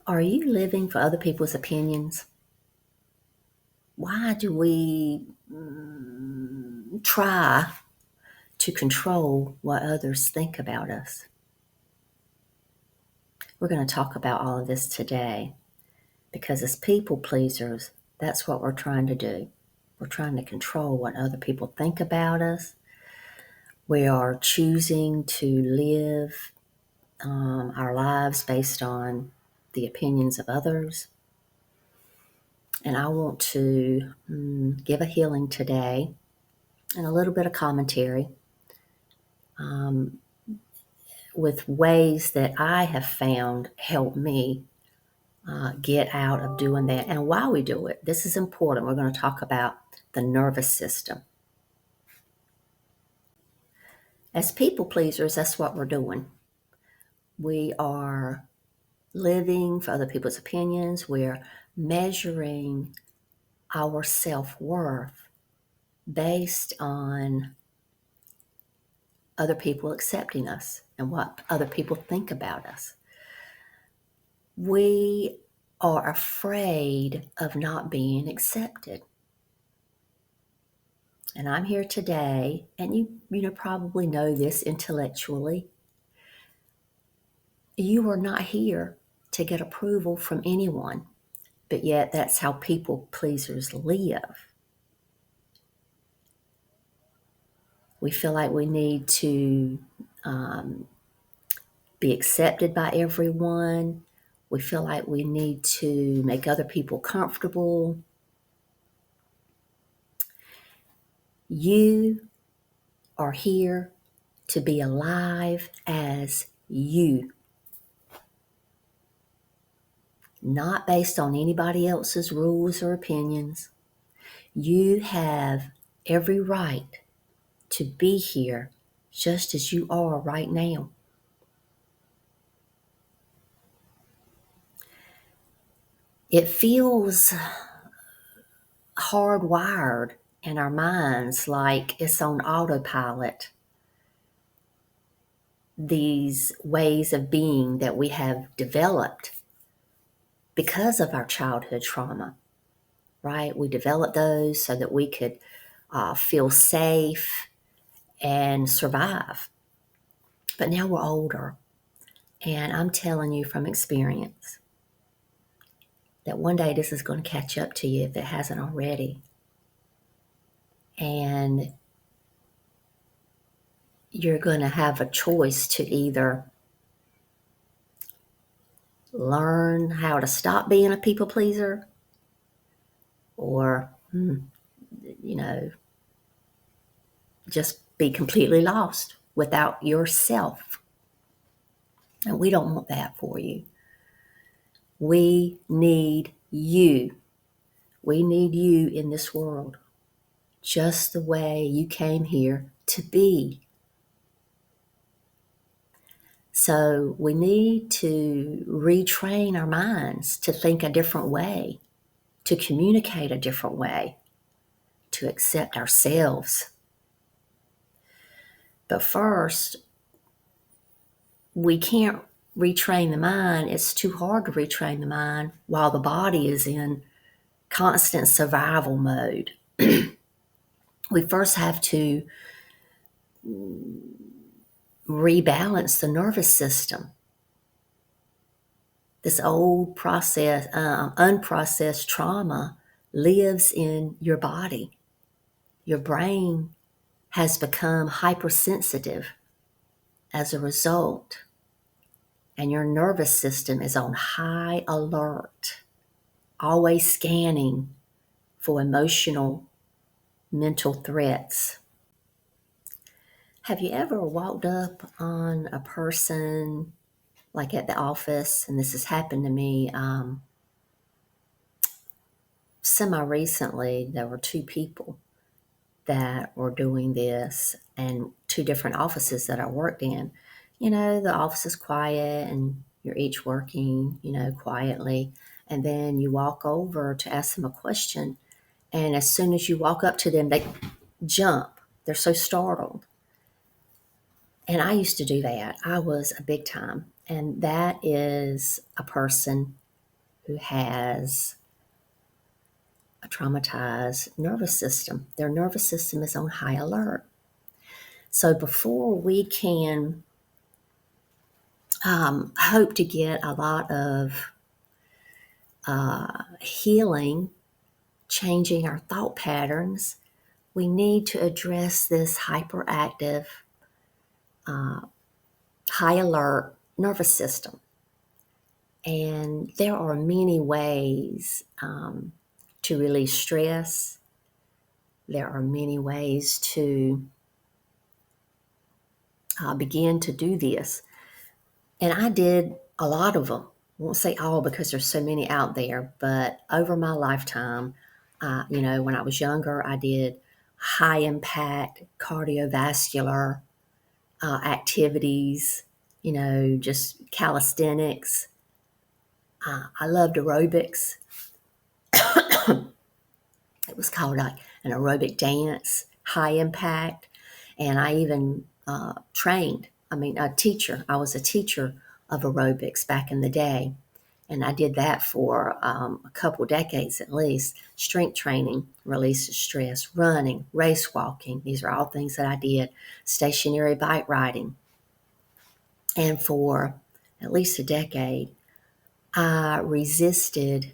Are you living for other people's opinions? Why do we try to control what others think about us? We're going to talk about all of this today because, as people pleasers, that's what we're trying to do. We're trying to control what other people think about us. We are choosing to live our lives based on the opinions of others. And I want to give a healing today and a little bit of commentary with ways that I have found help me get out of doing that and why we do it. This is important. We're going to talk about the nervous system. As people pleasers, that's what we're doing. We are living for other people's opinions. We're measuring our self-worth based on other people accepting us and what other people think about us. We are afraid of not being accepted. And I'm here today, and you probably know this intellectually. You are not here to get approval from anyone, but yet that's how people pleasers live. We feel like we need to be accepted by everyone. We feel like we need to make other people comfortable. You are here to be alive as you, not based on anybody else's rules or opinions. You have every right to be here just as you are right now. It feels hardwired in our minds like it's on autopilot. These ways of being that we have developed because of our childhood trauma, right? We developed those so that we could feel safe and survive. But now we're older, and I'm telling you from experience that one day this is going to catch up to you if it hasn't already. And you're going to have a choice to either learn how to stop being a people pleaser or, just be completely lost without yourself. And we don't want that for you. We need you. We need you in this world, just the way you came here to be. So we need to retrain our minds to think a different way, to communicate a different way, to accept ourselves. But first, we can't retrain the mind. It's too hard to retrain the mind while the body is in constant survival mode. We first have to rebalance the nervous system. This old unprocessed trauma lives in your body. Your brain has become hypersensitive as a result, and your nervous system is on high alert, always scanning for emotional, mental threats. Have you ever walked up on a person, like at the office, and this has happened to me semi-recently? There were two people that were doing this, and two different offices that I worked in. The office is quiet and you're each working, quietly. And then you walk over to ask them a question. And as soon as you walk up to them, they jump. They're so startled. And I used to do that. I was a big time. And that is a person who has a traumatized nervous system. Their nervous system is on high alert. So before we can hope to get a lot of healing, changing our thought patterns, we need to address this hyperactive, high alert nervous system. And there are many ways to release stress. There are many ways to begin to do this. And I did a lot of them. I won't say all because there's so many out there, but over my lifetime, when I was younger, I did high impact cardiovascular activities, just calisthenics. I loved aerobics. It was called like an aerobic dance, high impact. And I even trained. A teacher. I was a teacher of aerobics back in the day. And I did that for a couple decades at least. Strength training releases stress, running, race walking. These are all things that I did. Stationary bike riding. And for at least a decade, I resisted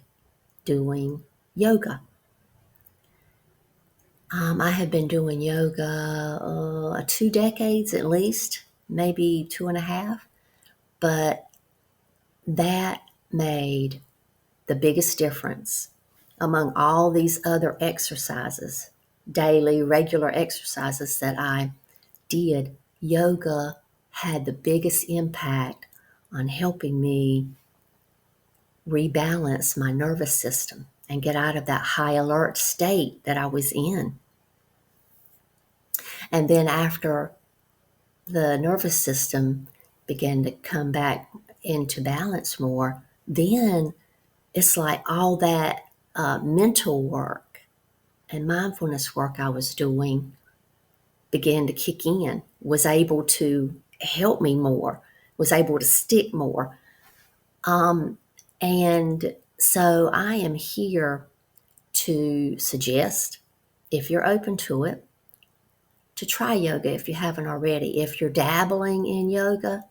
doing yoga. I have been doing yoga 2 decades at least, maybe 2.5. But that made the biggest difference among all these other exercises, daily, regular exercises that I did. Yoga had the biggest impact on helping me rebalance my nervous system and get out of that high alert state that I was in. And then after the nervous system began to come back into balance more, then it's like all that mental work and mindfulness work I was doing began to kick in, was able to help me more, was able to stick more. And so I am here to suggest, if you're open to it, to try yoga if you haven't already. If you're dabbling in yoga,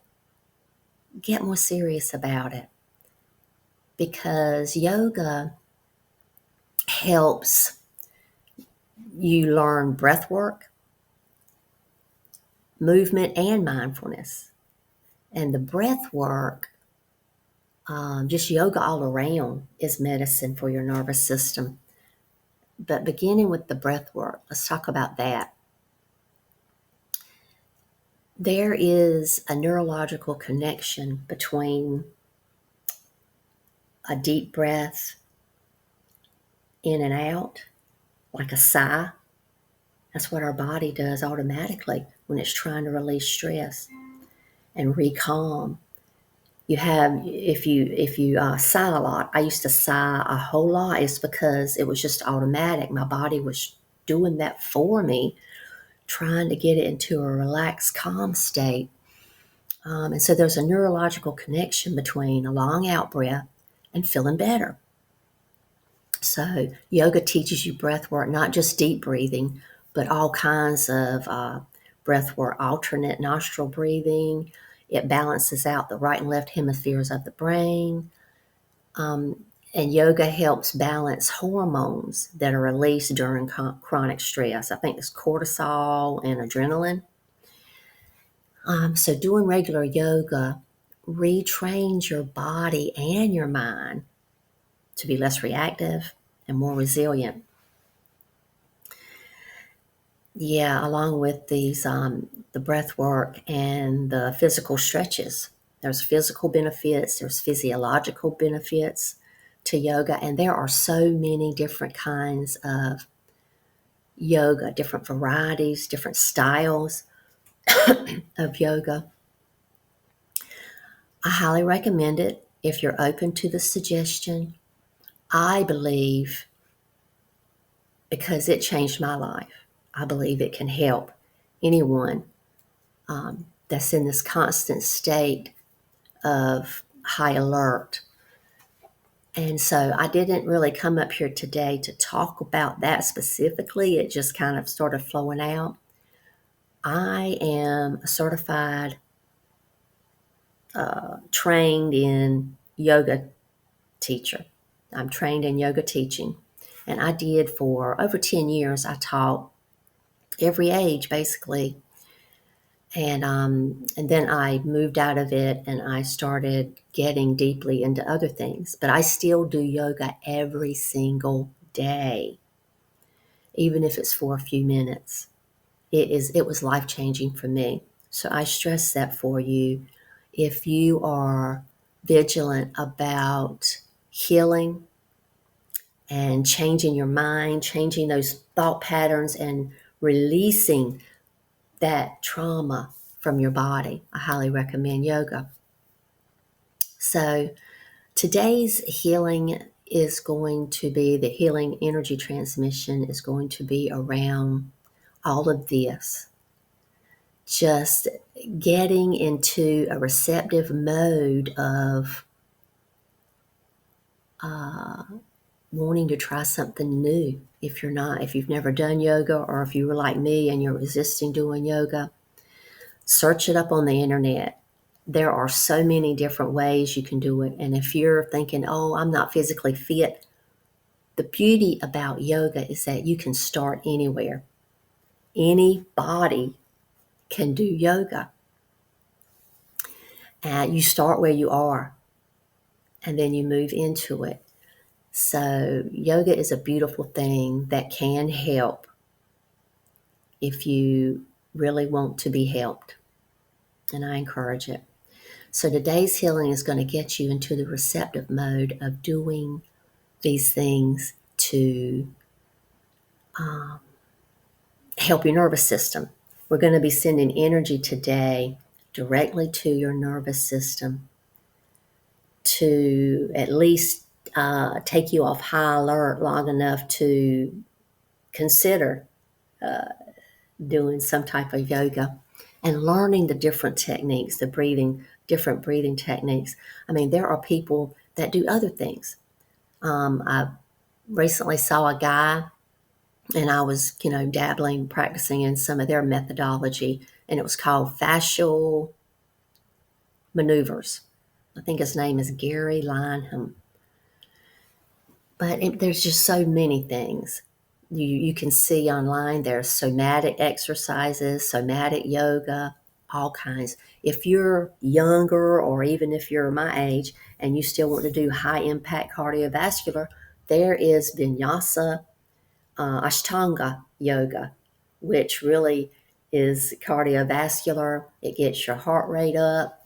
get more serious about it, because yoga helps you learn breath work, movement, and mindfulness. And the breath work, just yoga all around, is medicine for your nervous system. But beginning with the breath work, let's talk about that. There is a neurological connection between a deep breath in and out, like a sigh. That's what our body does automatically when it's trying to release stress and recalm. You have, if you sigh a lot, I used to sigh a whole lot. It's because it was just automatic. My body was doing that for me, trying to get it into a relaxed, calm state. And so there's a neurological connection between a long out breath and feeling better. So yoga teaches you breath work, not just deep breathing, but all kinds of breath work, alternate nostril breathing. It balances out the right and left hemispheres of the brain. And yoga helps balance hormones that are released during chronic stress. I think it's cortisol and adrenaline. So doing regular yoga retrains your body and your mind to be less reactive and more resilient. Yeah, along with these, the breath work and the physical stretches. There's physical benefits, there's physiological benefits to yoga, and there are so many different kinds of yoga, different varieties, different styles of yoga. I highly recommend it if you're open to the suggestion. I believe, because it changed my life, I believe it can help anyone that's in this constant state of high alert. And so I didn't really come up here today to talk about that specifically. It just kind of started flowing out. I am a certified, trained in yoga teacher. I'm trained in yoga teaching. And I did for over 10 years. I taught every age basically. And then I moved out of it and I started getting deeply into other things. But I still do yoga every single day, even if it's for a few minutes. It was life changing for me. So I stress that for you. If you are vigilant about healing and changing your mind, changing those thought patterns, and releasing that trauma from your body, I highly recommend yoga. So today's healing is going to be, the healing energy transmission is going to be around all of this. Just getting into a receptive mode of wanting to try something new. If you've never done yoga, or if you were like me and you're resisting doing yoga, search it up on the internet. There are so many different ways you can do it. And if you're thinking, oh, I'm not physically fit, the beauty about yoga is that you can start anywhere. Anybody can do yoga. And you start where you are, and then you move into it. So yoga is a beautiful thing that can help if you really want to be helped. And I encourage it. So today's healing is going to get you into the receptive mode of doing these things to help your nervous system. We're going to be sending energy today directly to your nervous system to at least take you off high alert long enough to consider doing some type of yoga and learning the different techniques, different breathing techniques. I mean, there are people that do other things. I recently saw a guy, and I was, dabbling, practicing in some of their methodology, and it was called fascial maneuvers. I think his name is Gary Lineham. But there's just so many things you can see online. There's somatic exercises, somatic yoga, all kinds. If you're younger, or even if you're my age and you still want to do high impact cardiovascular, there is vinyasa, ashtanga yoga, which really is cardiovascular. It gets your heart rate up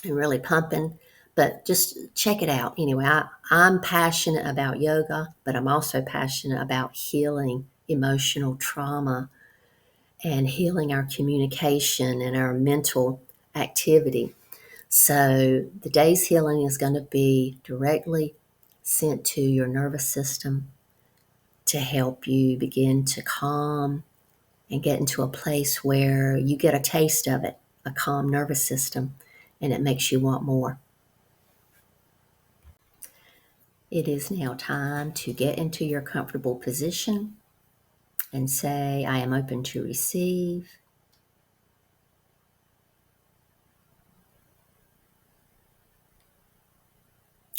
and really pumping. But just check it out. Anyway, I'm passionate about yoga, but I'm also passionate about healing emotional trauma and healing our communication and our mental activity. So the day's healing is going to be directly sent to your nervous system to help you begin to calm and get into a place where you get a taste of it, a calm nervous system, and it makes you want more. It is now time to get into your comfortable position and say, I am open to receive.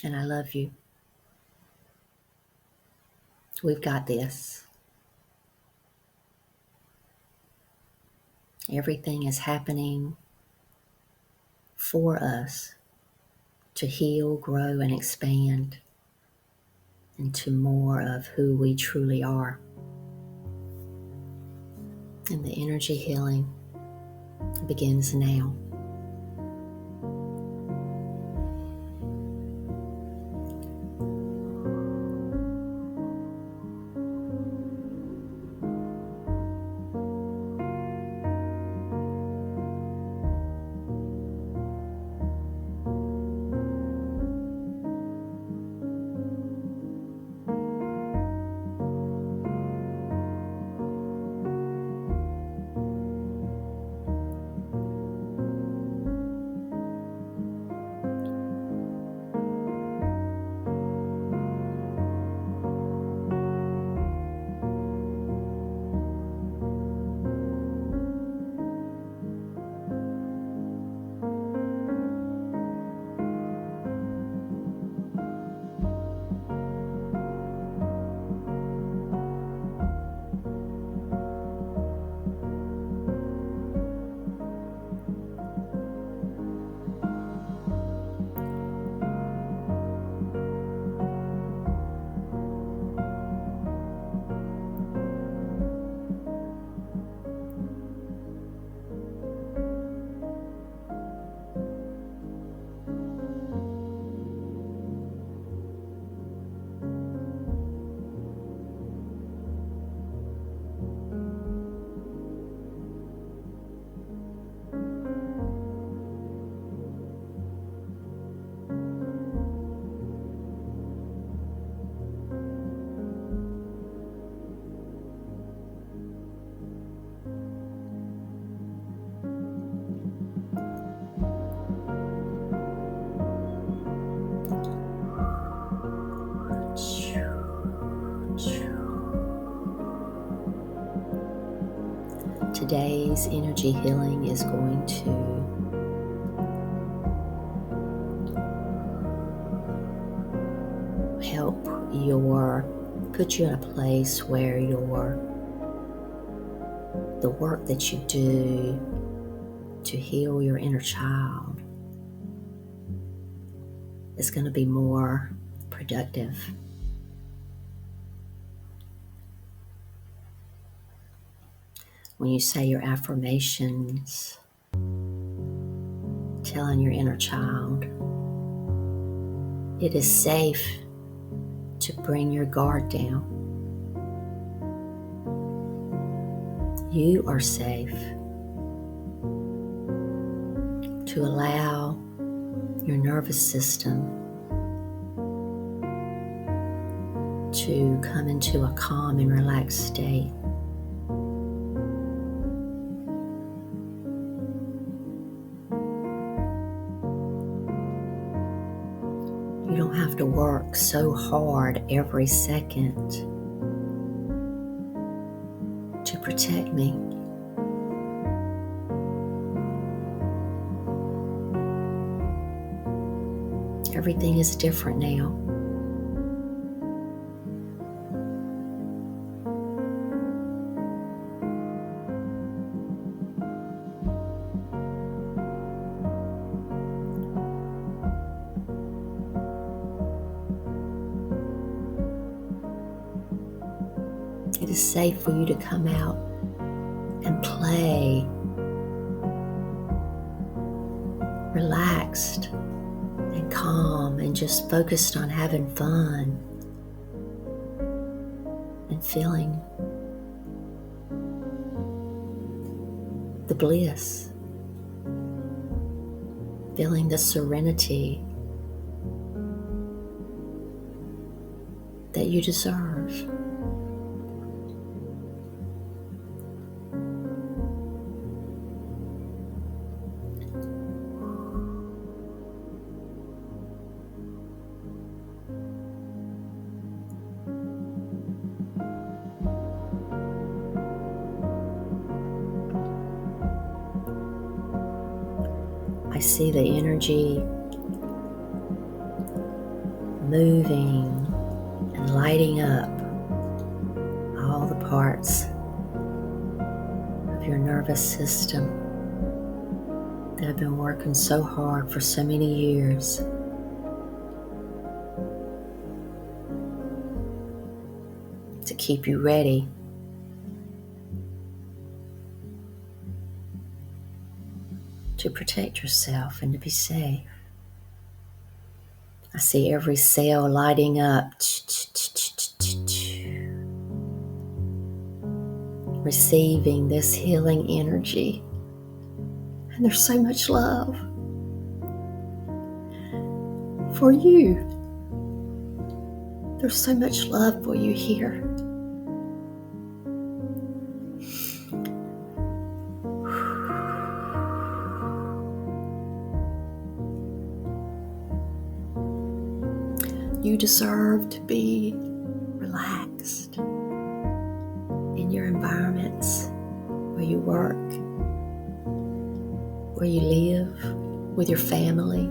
And I love you. We've got this. Everything is happening for us to heal, grow, and expand into more of who we truly are. And the energy healing begins now. today's energy healing is going to help put you in a place where the work that you do to heal your inner child is going to be more productive. When you say your affirmations, telling your inner child, it is safe to bring your guard down. You are safe to allow your nervous system to come into a calm and relaxed state. You don't have to work so hard every second to protect me. Everything is different now. It is safe for you to come out and play, relaxed and calm and just focused on having fun and feeling the bliss, feeling the serenity that you deserve. I see the energy moving and lighting up all the parts of your nervous system that have been working so hard for so many years. To keep you ready to protect yourself and to be safe. I see every cell lighting up, receiving this healing energy. And there's so much love for you. There's so much love for you here. You deserve to be relaxed in your environments, where you work, where you live, with your family.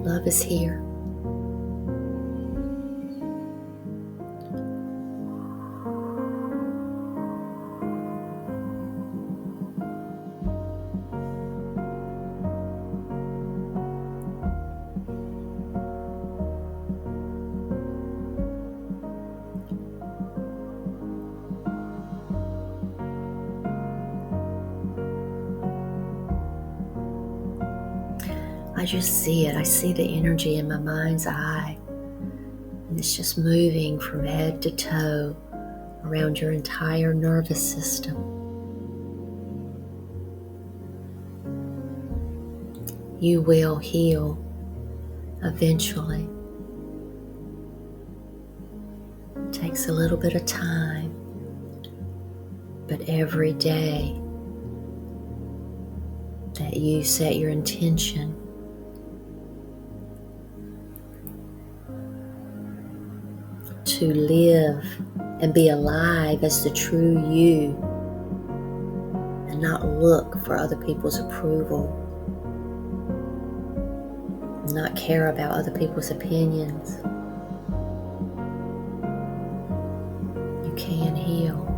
Love is here. I just see it. I see the energy in my mind's eye. And it's just moving from head to toe around your entire nervous system. You will heal eventually. It takes a little bit of time, but every day that you set your intention to live and be alive as the true you and not look for other people's approval, not care about other people's opinions, you can heal.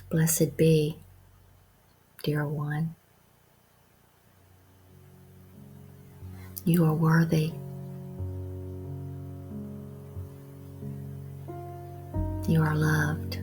Blessed be, dear one. You are worthy. You are loved.